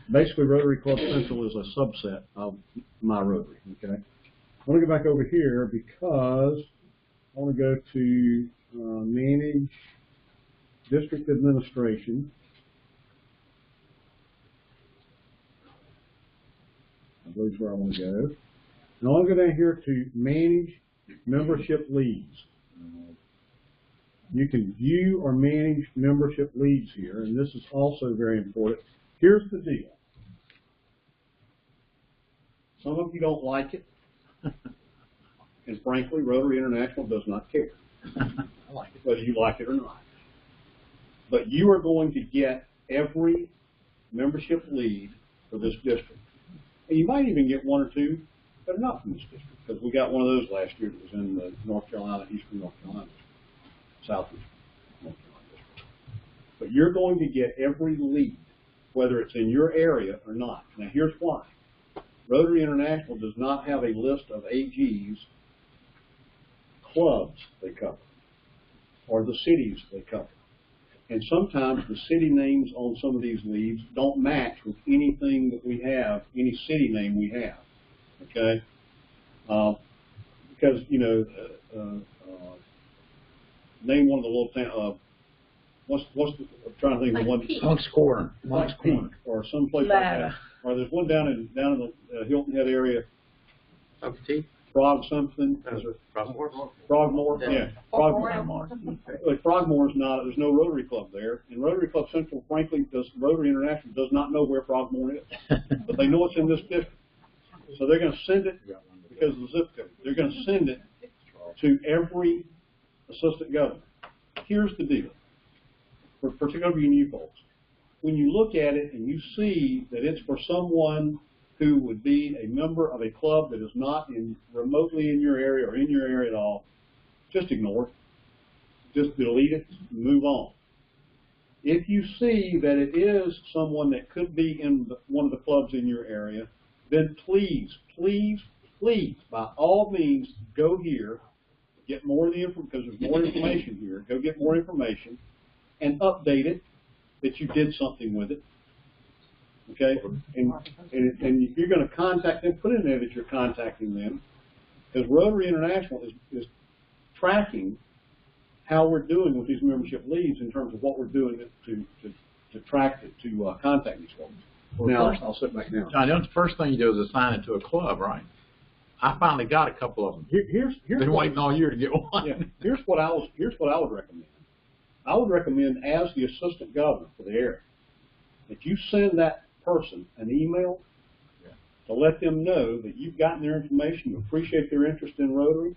Basically, Rotary Club Central is a subset of my Rotary. Okay. I want to go back over here because I want to go to manage district administration. I believe is where I want to go. And I'll go down here to manage membership leads. You can view or manage membership leads here, and this is also very important. Here's the deal. Some of you don't like it, and frankly, Rotary International does not care. I like it. Whether you like it or not. But you are going to get every membership lead for this district. And you might even get one or two that are not from this district, because we got one of those last year that was in the North Carolina, Eastern North Carolina, Southeast North Carolina district. But you're going to get every lead, whether it's in your area or not. Now here's why. Rotary International does not have a list of AGs, clubs they cover, or the cities they cover. And sometimes the city names on some of these leads don't match with anything that we have, any city name we have, okay? Because, you know, name one of the little towns, I'm trying to think of one. Monk's Corner. Monk's Corner. Or someplace like that. Or there's one down in the Hilton Head area. Frog something. Frogmore. Yeah. Frogmore. Like Frogmore is not. There's no Rotary Club there, and Rotary Club Central, frankly, Rotary International does not know where Frogmore is, but they know it's in this district. So they're going to send it because of the zip code. They're going to send it to every assistant governor. Here's the deal, particularly you folks. When you look at it and you see that it's for someone who would be a member of a club that is not remotely in your area or in your area at all, just ignore it. Just delete it and move on. If you see that it is someone that could be in one of the clubs in your area, then please, please, please, by all means, go here, get more of the information, because there's more information here. Go get more information and update it that you did something with it. Okay, and if you're going to contact them, put in there that you're contacting them, because Rotary International is tracking how we're doing with these membership leads in terms of what we're doing to track it, to contact these folks. Now, I'll sit back down. John, the first thing you do is assign it to a club, right? I finally got a couple of them. Here's been waiting all year to get one. Yeah, here's what I would recommend. I would recommend, as the assistant governor for the area, that you send that person an email to let them know that you've gotten their information, you appreciate their interest in Rotary.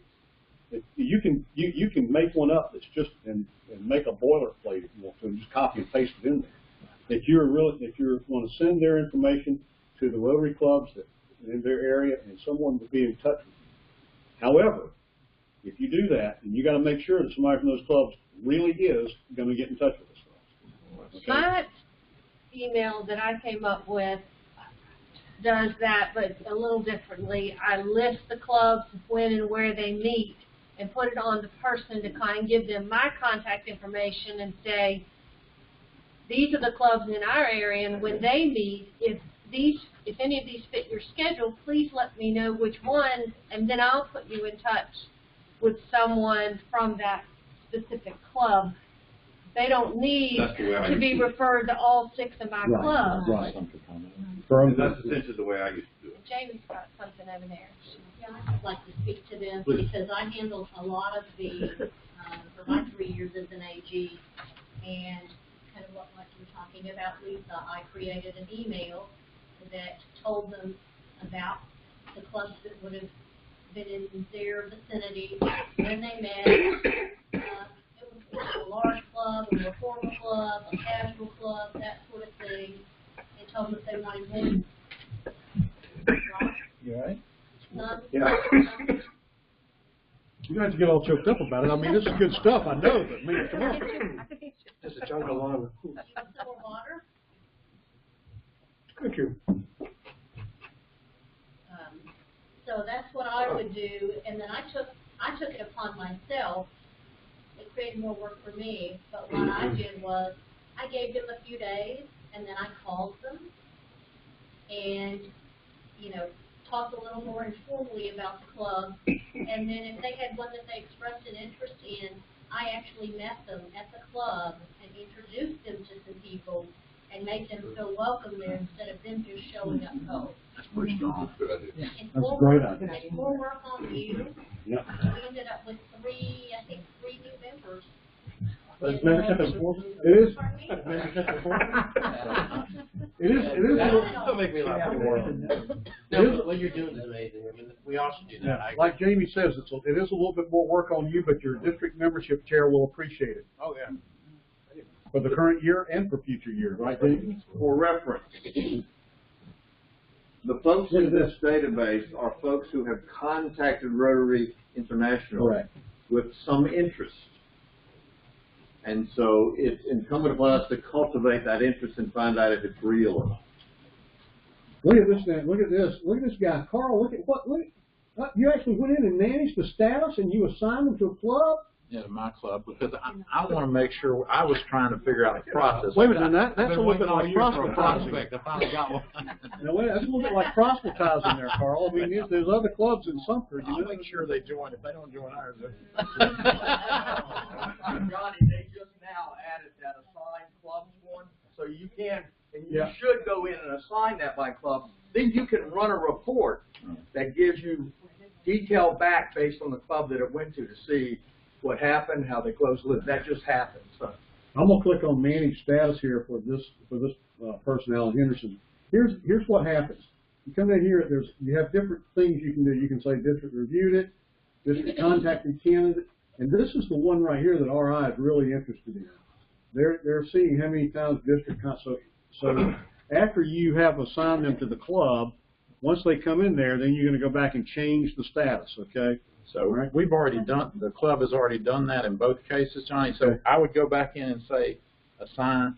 That you can make one up that's just and make a boilerplate if you want to, and just copy and paste it in there. That you're going to send their information to the Rotary clubs that in their area, and someone will be in touch with you. However, if you do that, then you got to make sure that somebody from those clubs really is going to get in touch with us. Okay? My email that I came up with does that, but a little differently. I list the clubs, when and where they meet, and put it on the person to kind of give them my contact information and say, these are the clubs in our area, and when they meet, if any of these fit your schedule, please let me know which one, and then I'll put you in touch with someone from that specific club. They don't need to be referred to all 6 of my clubs. Right. That's essentially the way I used to do it. Jamie's got something over there. Yeah, I'd like to speak to this because I handled a lot of the, for my 3 years as an AG, and kind of what you were talking about, Lisa, I created an email that told them about the clubs that would have been in their vicinity when they met. It was a large club, a reformer club, a casual club, that sort of thing. They told them if they wanted more. You all right? Yeah. You don't have to get all choked up about it. I mean, this is good stuff. I know, but man, come on. Just a chunk of lava. Use some more water. Thank you. So that's what I would do, and then I took it upon myself. It created more work for me, but what I did was I gave them a few days, and then I called them, and talked a little more informally about the club, and then if they had one that they expressed an interest in, I actually met them at the club and introduced them to some people and made them feel welcome there instead of them just showing up cold. That's pretty strong. Good idea. And That's a more great work- idea. and more work on you. Yep. We ended up with three new members. It's membership important. It is. Membership important. It is. Don't make me laugh anymore. No, but what you're doing is amazing. I mean, we all should do that. I agree. Like Jamie says, it is a little bit more work on you, but your district membership chair will appreciate it Oh, yeah. for the current year and for future years, right, Jamie? For reference, the folks in this database are folks who have contacted Rotary International Correct. with some interest. And so it's incumbent upon us to cultivate that interest and find out if it's real or not. Look at this man. Look at this. Look at this guy, Carl. Look at you actually went in and managed the status, and you assigned them to a club. Yeah, to my club, because I want to make sure, I was trying to figure out the process. Wait a minute, that's a little bit like proselytizing. proselytizing. I finally got one. No, wait, that's a little bit like proselytizing there, Carl. I mean, there's other clubs in Sumter, you I'll know. make sure they join. If they don't join ours, Johnny, they just now added that assigned clubs one, so you can, and you Yeah. should go in and assign that by club. Then you can run a report that gives you detail back based on the club that it went to see what happened, how they closed the list. That just happened, so. I'm gonna click on manage status here for this person, Alan Henderson. Here's what happens. You come in here. You have different things you can do. You can say district reviewed it, district contacted candidate, and this is the one right here that RI is really interested in. They're seeing how many times district so after you have assigned them to the club, once they come in there, then you're going to go back and change the status. Okay. So we've already done, the club has already done that in both cases, Johnny. So I would go back in and say, assign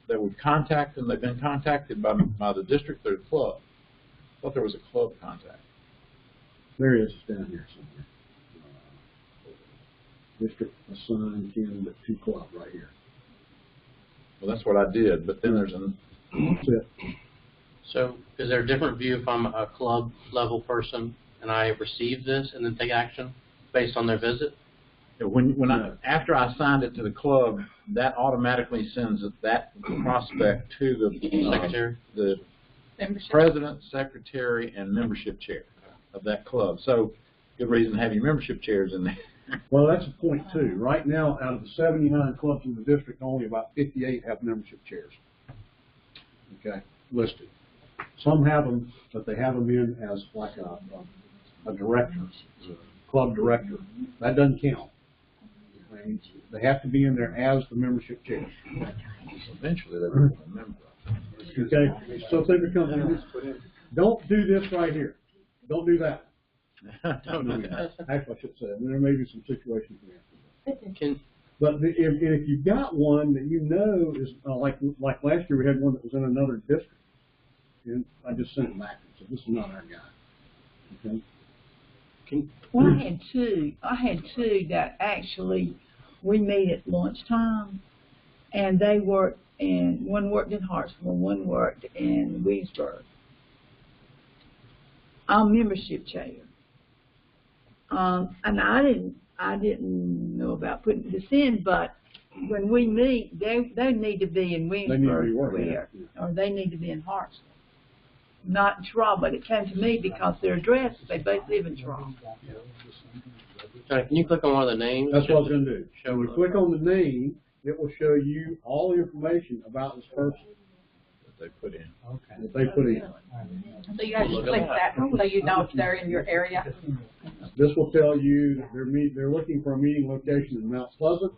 they would contact them. They've been contacted by the district or the club. I thought there was a club contact. There it is. It's down here somewhere. District assigned candidate to club right here. Well, that's what I did. But then there's That's it. So is there a different view if I'm a club level person and I receive this and then take action based on their visit? After I signed it to the club, that automatically sends that prospect to the Secretary? the Membership. president, secretary, and membership chair of that club. So good reason to have your membership chairs in there. Well, that's a point too. Right now, out of the 79 clubs in the district, only about 58 have membership chairs. Okay, listed. Some have them, but they have them in as like a director, club director. That doesn't count. They have to be in there as the membership chair. Eventually, they will be a member. Okay, so think it comes in. Don't do this right here. Don't do that. Don't do that. Actually, I should say, there may be some situations we have to do. Can But if you've got one that you know is like last year we had one that was in another district, and I just sent it back and said, "This is not our guy." Okay. Well, I had two that actually we meet at lunchtime, and they worked one worked in Hartsville, one worked in Williamsburg. I'm membership chair, and I didn't know about putting this in, but when we meet, they need to be in Williamsburg, or they need to be in Hartsville. Not in Toronto, but it came to me because their address, they both live in Toronto. Johnny, can you click on one of the names? That's what I was going to do. Show When you click on the name, it will show you all the information about this person That they put in. that they put in. So you have to click that so you know if they're in your area. This will tell you that they're looking for a meeting location in Mount Pleasant.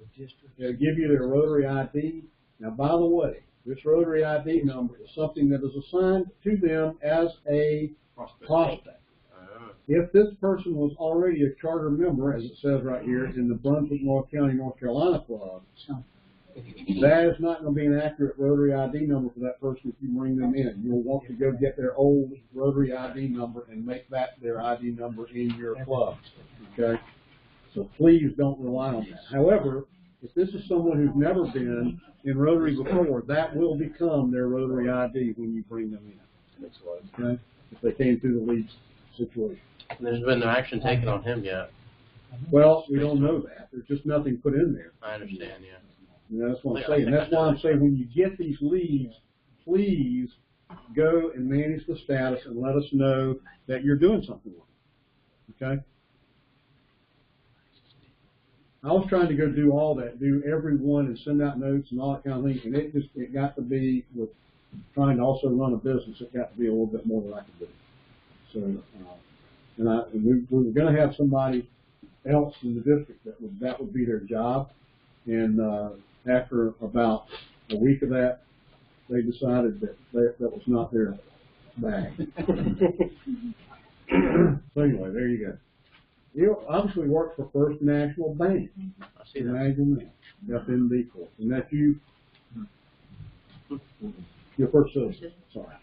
It'll give you their Rotary ID. Now, by the way, this Rotary ID number is something that is assigned to them as a prospect. If this person was already a charter member, as it says right here, in the Brunswick, North County, North Carolina Club, that is not going to be an accurate Rotary ID number for that person if you bring them in. You'll want to go get their old Rotary ID number and make that their ID number in your club. Okay? So please don't rely on that. However, if this is someone who's never been in Rotary before, that will become their Rotary ID when you bring them in. Okay? If they came through the lead situation. There's been no action taken on him yet. Well, we don't know that. There's just nothing put in there. I understand, yeah. You know, that's what I'm saying. That's why I'm saying when you get these leads, please go and manage the status and let us know that you're doing something with it. Okay? I was trying to go do all that, do every one and send out notes and all that kind of thing, and it got to be, with trying to also run a business, it got to be a little bit more than I could do. So, and we were going to have somebody else in the district that would be their job, and after about a week of that, they decided that was not their bag. So anyway, there you go. You obviously work for First National Bank. I see that. Imagine that, FNB Corp. And that's you, your first citizen, sorry.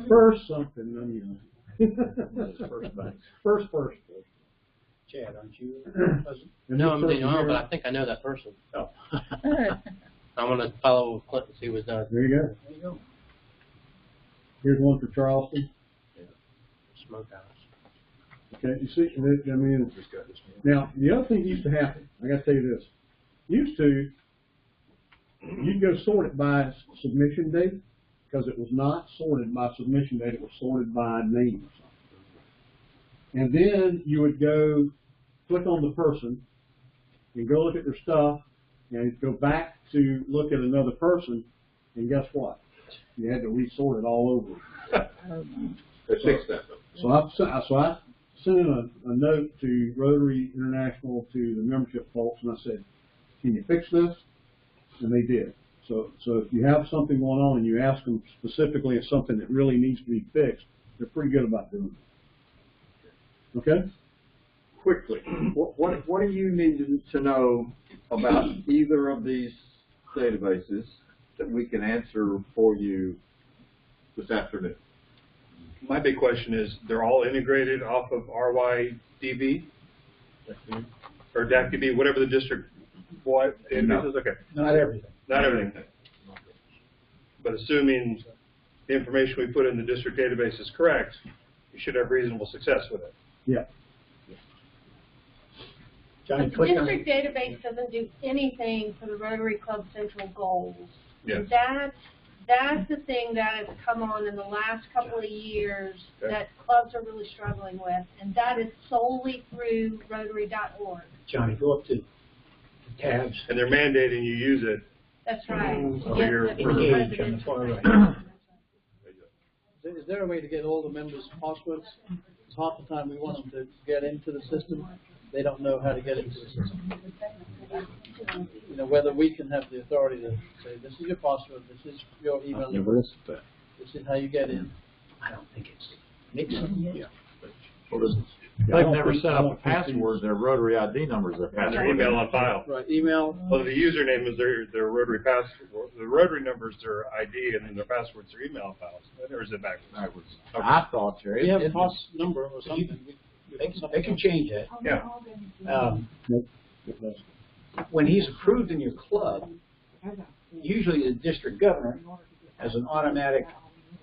First something, First Bank. First. Chad, aren't you? No, I'm being honest, but I think I know that person. Oh. I'm gonna follow with Clint and see what's done. There you go. There you go. Here's one for Charleston. Smokehouse. Okay, you see, I mean, now, the other thing that used to happen, I gotta tell you this, used to, you'd go sort it by submission date, because it was not sorted by submission date, it was sorted by name or something. And then you would go, click on the person, and go look at their stuff, and go back to look at another person, and guess what? You had to resort it all over. They fixed that though. So I sent in a note to Rotary International, to the membership folks, and I said, can you fix this? And they did. So if you have something going on and you ask them specifically if something that really needs to be fixed, they're pretty good about doing it. Okay? Quickly, what do you need to know about either of these databases that we can answer for you this afternoon? My big question is, they're all integrated off of RYDB? Or DACDB, whatever the district-wide database is? Okay. Not everything. Not everything. But assuming the information we put in the district database is correct, you should have reasonable success with it. Yeah. Johnny, The click on district database doesn't do anything for the Rotary Club Central goals. Yes. That's the thing that has come on in the last couple of years that clubs are really struggling with, and that is solely through Rotary.org. Johnny, go up to tabs. And they're mandating you use it. That's right. For your Engage on the far right. Is there a way to get all the members' passwords? Because half the time we want them to get into the system, they don't know how to get into the system. You know, whether we can have the authority to say, this is your password, this is your email address, this is how you get in. I don't think it's mixing. Yeah. They've never set up a password, their Rotary ID numbers, their And password. their email on file. Right, email. Well, the username is their Rotary password. The Rotary number is their ID, and then their passwords are email files. Or is it backwards? Okay. I thought, Jerry. We have a pass number or something. They can change that. Yeah. When he's approved in your club, usually the district governor has an automatic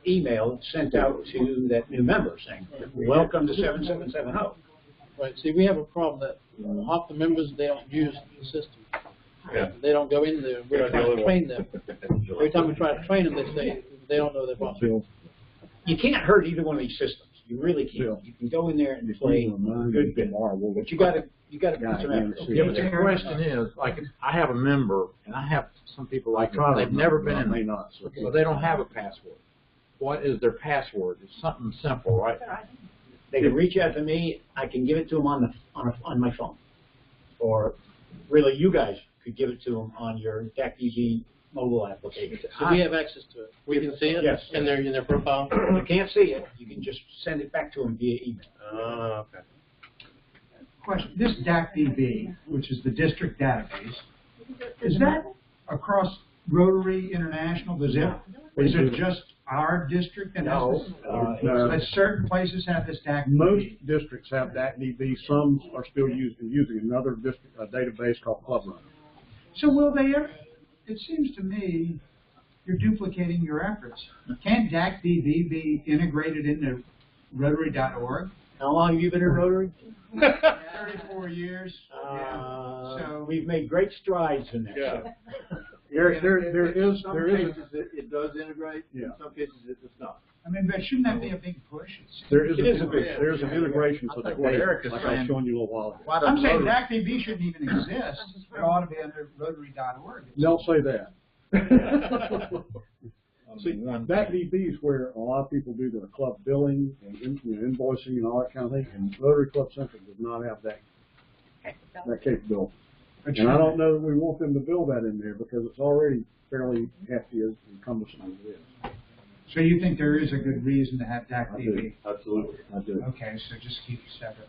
email sent out to that new member saying, welcome to 7770. Right, see, we have a problem that half the members, they don't use the system. Yeah. They don't go in there, we're trying to train them. Every time we try to train them, they say, they don't know their password. You can't hurt either one of these systems. You really can't. You can go in there and play a good bit, but you got to put some effort. Yeah, but the question is, like, I have a member, and I have some people like that, they've never been in, so they don't have a password. What is their password? It's something simple, right? They can reach out to me. I can give it to them on my phone, or really, you guys could give it to them on your DACDB mobile application. So we have access to it. We can see it yes. in their profile. You can't see it. You can just send it back to them via email. Okay. Question, this DACDB, which is the district database, is that across Rotary International? Is it just our district? And No. but certain places have this DACDB? Most districts have DACDB. Some are still using another district database called Club Run. So will they ever, it seems to me, you're duplicating your efforts. Can't DACDB be integrated into Rotary.org? How long have you been in Rotary? 34 years. So We've made great strides in that. Yeah. There In is, some there is, cases it does integrate, in some cases it does not. I mean, but shouldn't that be a big push? there is, It is a big- there's an integration for the think what data, Eric is like I was saying- showing you a little while ago. Why does I'm saying Rotary- DAC-DB shouldn't even exist. It ought to be under Rotary.org. Don't say that. See, One that DB is where a lot of people do their club billing and invoicing and all that kind of thing, and Rotary Club Central does not have that capability. And I don't know that we want them to build that in there because it's already fairly hefty and cumbersome as it is. So you think there is a good reason to have DAC-DB? Absolutely, I do. Okay, so just keep it separate.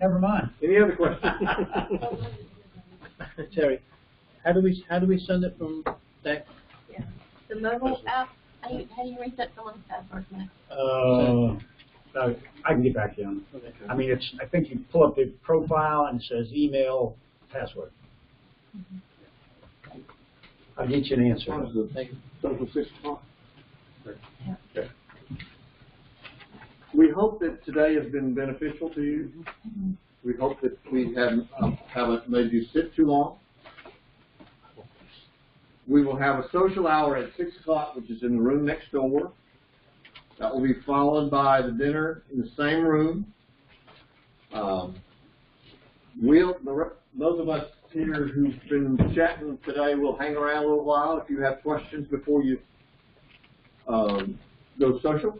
Never mind. Any other questions? Terry, how do we send it from that? Yeah. The mobile app, how do you reset someone's password, man? I can get back to you on it. I mean, I think you pull up the profile and it says email password. I'll get you an answer. Thank you. Social 6 o'clock. Okay. We hope that today has been beneficial to you. We hope that we haven't made you sit too long. We will have a social hour at 6 o'clock, which is in the room next door. That will be followed by the dinner in the same room. Those of us here who've been chatting today will hang around a little while if you have questions before you go social.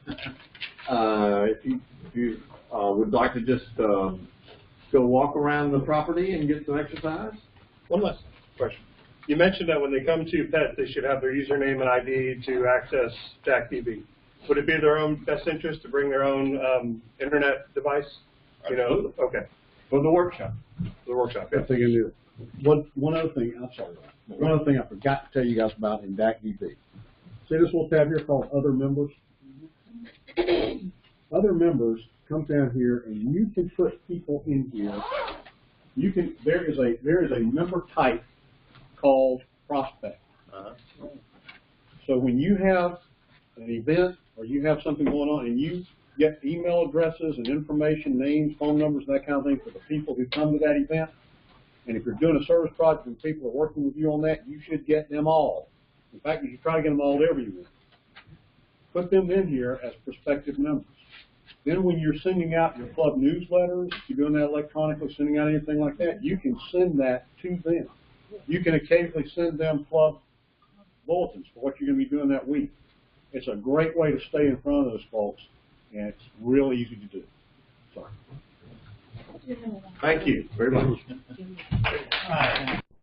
If you would like to just go walk around the property and get some exercise. One last question. You mentioned that when they come to PET, they should have their username and ID to access DAC-DB. Would it be their own best interest to bring their own internet device? You know, okay. For the workshop. The workshop, yeah. That's the thing I do. One other thing, I'm sorry. One other thing I forgot to tell you guys about in DAC-DB. See this little tab here called Other Members? Other members come down here and you can put people in here. There is a member type called prospect. So when you have an event or you have something going on and you get email addresses and information, names, phone numbers, that kind of thing for the people who come to that event, and if you're doing a service project and people are working with you on that, you should get them all. In fact, you should try to get them all to every event. Put them in here as prospective members. Then when you're sending out your club newsletters, if you're doing that electronically, sending out anything like that, you can send that to them. You can occasionally send them club bulletins for what you're going to be doing that week. It's a great way to stay in front of those folks, and it's really easy to do. Sorry. Thank you very much.